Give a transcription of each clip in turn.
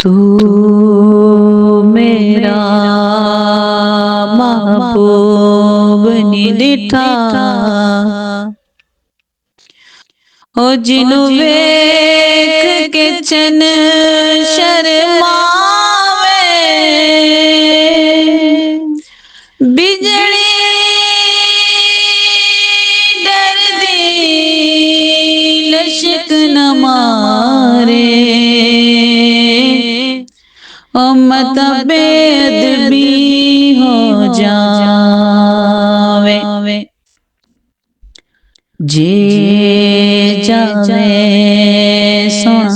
तू मेरा महबूब नी दिठा ओ जिनु वेख के चन शर्मावे बिजली डरदी लशक न मारे ओ मत बेअदबी हो जावे जे जावे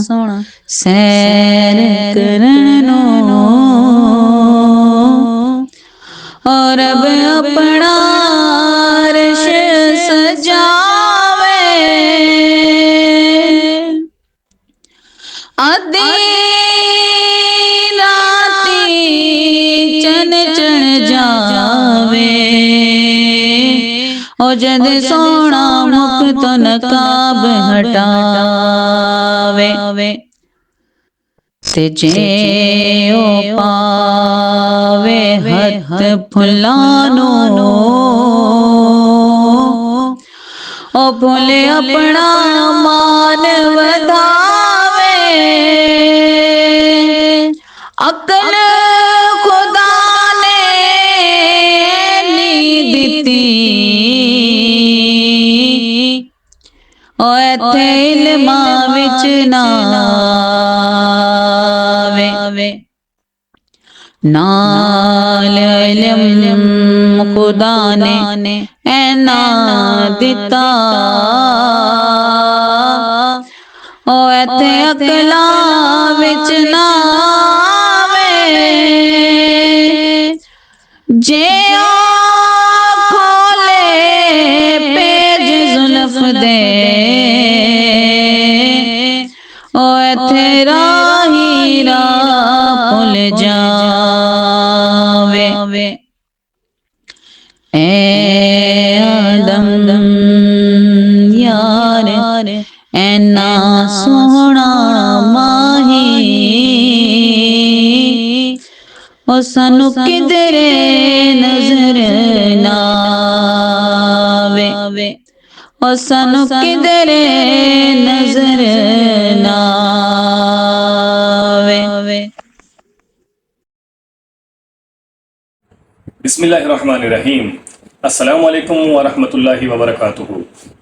सोना सैर करनो और अब अपना अर्श सजावे आधी राती चन चढ़ जावे ओ जद सोना मुख तो नकाब हटावे ते जे ओ पावे हथ फुलानो ओ फुले अपना मान वधावे अकल खुदा ने नी दिती ओ इत्थे इल्मा विच ना आवे नाल इल्म खुदा ने ऐना दिता ओ इत्थे अकला विच ना आवे जे खोले पेज जुल्फ दे ओ इत्थे राही राह भुल जावे ए आदम यार ऐना सोहना माही ओ सानू किधरे नजर ना आवे ओ सानू किधरे नजर ना आवे। बिस्मिल्लाहिर्रहमानिर्रहीम। अस्सलामु अलैकुम वरहमतुल्लाहि वबरकातुहू।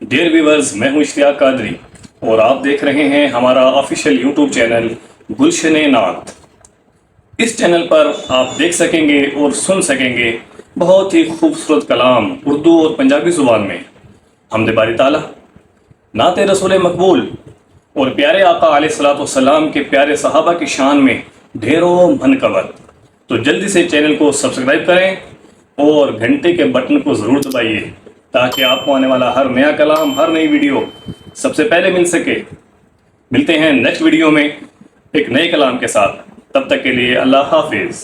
डियर व्यूअर्स, मैं हूं इश्तियाक कादरी और आप देख रहे हैं हमारा ऑफिशियल यूट्यूब चैनल गुलशन नात। इस चैनल पर आप देख सकेंगे और सुन सकेंगे बहुत ही खूबसूरत कलाम उर्दू और पंजाबी ज़ुबान में, हम्द बारी ताला, नाते रसूल मकबूल और प्यारे आका अलैहिस्सलाम के प्यारे सहाबा की शान में ढेरों मनकबत। तो जल्दी से चैनल को सब्सक्राइब करें और घंटे के बटन को ज़रूर दबाइए ताकि आपको आने वाला हर नया कलाम, हर नई वीडियो सबसे पहले मिल सके। मिलते हैं नेक्स्ट वीडियो में एक नए कलाम के साथ। तब तक के लिए अल्लाह हाफिज़।